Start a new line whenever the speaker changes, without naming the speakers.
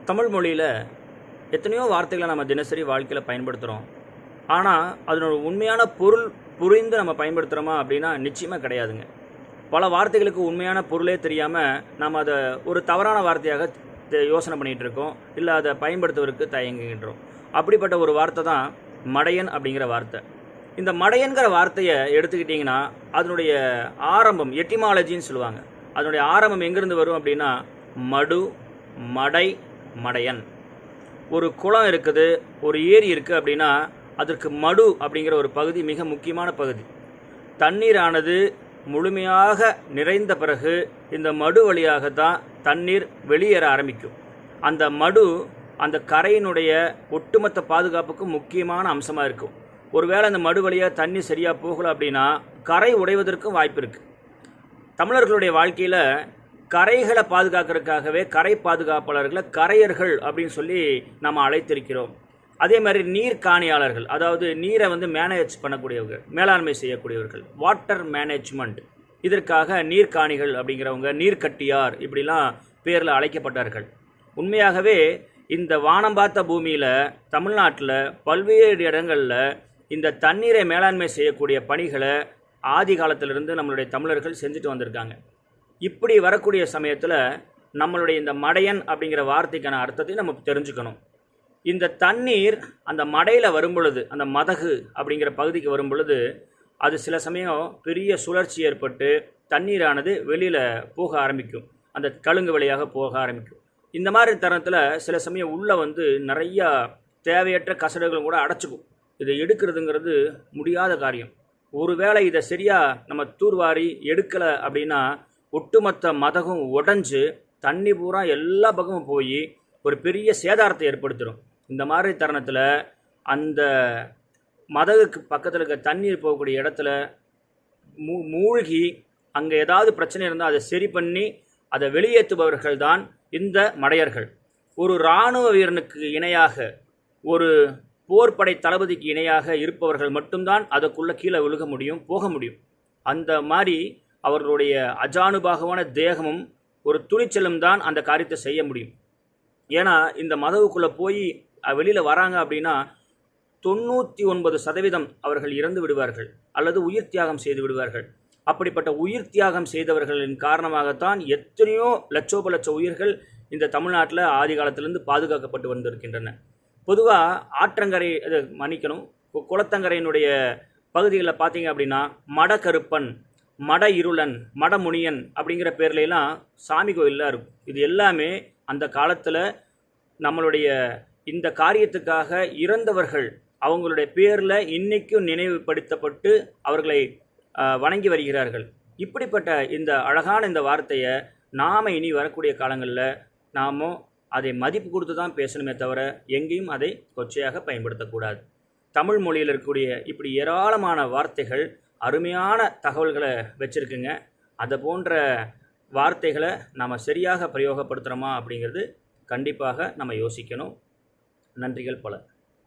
தமிழ் மொழியில் எத்தனையோ வார்த்தைகளை நம்ம தினசரி வாழ்க்கையில் பயன்படுத்துகிறோம். ஆனால் அதனோட உண்மையான பொருள் புரிந்து நம்ம பயன்படுத்துகிறோமா அப்படின்னா நிச்சயமாக கிடையாதுங்க. பல வார்த்தைகளுக்கு உண்மையான பொருளே தெரியாமல் நம்ம அதை ஒரு தவறான வார்த்தையாக யோசனை பண்ணிகிட்டு இருக்கோம், இல்லை அதை பயன்படுத்துவதற்கு தயங்குகின்றோம். அப்படிப்பட்ட ஒரு வார்த்தை தான் மடையன் அப்படிங்கிற வார்த்தை. இந்த மடையன்கிற வார்த்தையை எடுத்துக்கிட்டிங்கன்னா அதனுடைய ஆரம்பம் எட்டிமாலஜின்னு சொல்லுவாங்க. அதனுடைய ஆரம்பம் எங்கேருந்து வரும் அப்படின்னா மடு, மடை, மடையன். ஒரு குளம் இருக்குது, ஒரு ஏரி இருக்குது அப்படின்னா அதற்கு மடு அப்படிங்கிற ஒரு பகுதி மிக முக்கியமான பகுதி. தண்ணீரானது முழுமையாக நிறைந்த பிறகு இந்த மடு வழியாக தான் தண்ணீர் வெளியேற ஆரம்பிக்கும். அந்த மடு அந்த கரையினுடைய ஒட்டுமொத்த பாதுகாப்புக்கு முக்கியமான அம்சமாக இருக்கும். ஒருவேளை அந்த மடு வழியாக தண்ணி சரியாக போகலை அப்படின்னா கரை உடைவதற்கும் வாய்ப்பு இருக்குது. தமிழர்களுடைய வாழ்க்கையில் கரைகளை பாதுகாக்கிறதுக்காகவே கரை பாதுகாப்பாளர்களை கரையர்கள் அப்படின்னு சொல்லி நம்ம அழைத்திருக்கிறோம். அதே மாதிரி நீர் காணியாளர்கள், அதாவது நீரை மேனேஜ் பண்ணக்கூடியவர்கள், மேலாண்மை செய்யக்கூடியவர்கள், வாட்டர் மேனேஜ்மெண்ட், இதற்காக நீர்காணிகள் அப்படிங்கிறவங்க, நீர்க்கட்டியார் இப்படிலாம் பேரில் அழைக்கப்பட்டார்கள். உண்மையாகவே இந்த வானம் பார்த்த பூமியில் தமிழ்நாட்டில் பல்வேறு இடங்களில் இந்த தண்ணீரை மேலாண்மை செய்யக்கூடிய பணிகளை ஆதி காலத்திலிருந்து நம்மளுடைய தமிழர்கள் செஞ்சுட்டு வந்திருக்காங்க. இப்படி வரக்கூடிய சமயத்தில் நம்மளுடைய இந்த மடையன் அப்படிங்கிற வார்த்தைக்கான அர்த்தத்தை நம்ம தெரிஞ்சுக்கணும். இந்த தண்ணீர் அந்த மடையில் வரும் பொழுது, அந்த மதகு அப்படிங்கிற பகுதிக்கு வரும் பொழுது, அது சில சமயம் பெரிய சுழற்சி ஏற்பட்டு தண்ணீரானது வெளியில் போக ஆரம்பிக்கும், அந்த கழுங்கு வழியாக போக ஆரம்பிக்கும். இந்த மாதிரி தருணத்தில் சில சமயம் உள்ளே நிறையா தேவையற்ற கசடுகளும் கூட அடைச்சிக்கும். இதை எடுக்கிறதுங்கிறது முடியாத காரியம். ஒருவேளை இதை சரியாக நம்ம தூர்வாரி எடுக்கலை அப்படின்னா ஒட்டுமொத்த மதகும் உடஞ்சி தண்ணி பூரா எல்லா பக்கமும் போய் ஒரு பெரிய சேதாரத்தை ஏற்படுத்திடும். இந்த மாதிரி தருணத்தில் அந்த மதகுக்கு பக்கத்தில் இருக்க தண்ணீர் போகக்கூடிய இடத்துல மூழ்கி அங்கே ஏதாவது பிரச்சனை இருந்தால் அதை சரி பண்ணி அதை வெளியேற்றுபவர்கள் தான் இந்த மடையர்கள். ஒரு இராணுவ வீரனுக்கு இணையாக, ஒரு போர்ப்படை தளபதிக்கு இணையாக இருப்பவர்கள் மட்டும்தான் அதுக்குள்ளே கீழே விழுக முடியும், போக முடியும். அந்த மாதிரி அவர்களுடைய அஜானுபாகமான தேகமும் ஒரு துணிச்சலும் தான் அந்த காரியத்தை செய்ய முடியும். ஏன்னா இந்த மதவுக்குள்ளே போய் வெளியில் வராங்க அப்படின்னா 99% அவர்கள் இறந்து விடுவார்கள் அல்லது உயிர் தியாகம் செய்து விடுவார்கள். அப்படிப்பட்ட உயிர் தியாகம் செய்தவர்களின் காரணமாகத்தான் எத்தனையோ லட்சோப லட்ச உயிர்கள் இந்த தமிழ்நாட்டில் ஆதி காலத்திலிருந்து பாதுகாக்கப்பட்டு வந்திருக்கின்றன. பொதுவாக ஆற்றங்கரை குளத்தங்கரையினுடைய பகுதிகளில் பார்த்தீங்க அப்படின்னா மடக்கருப்பன், மட இருளன், மடமுனியன் அப்படிங்கிற பேர்லாம் சாமி கோயிலெலாம் இருக்கும். இது எல்லாமே அந்த காலத்தில் நம்மளுடைய இந்த காரியத்துக்காக இறந்தவர்கள் அவங்களுடைய பேரில் இன்றைக்கும் நினைவுபடுத்தப்பட்டு அவர்களை வணங்கி வருகிறார்கள். இப்படிப்பட்ட இந்த அழகான இந்த வார்த்தையை நாம் இனி வரக்கூடிய காலங்களில் நாம் அதை மதிப்பு கொடுத்து தான் பேசணுமே தவிர எங்கேயும் அதை கொச்சையாக பயன்படுத்தக்கூடாது. தமிழ் மொழியில் இருக்கக்கூடிய இப்படி ஏராளமான வார்த்தைகள் அருமையான தகவல்களை வச்சுருக்குங்க. அதை போன்ற வார்த்தைகளை நாம் சரியாக பிரயோகப்படுத்துகிறோமா அப்படிங்கிறது கண்டிப்பாக நம்ம யோசிக்கணும். நன்றிகள் பல.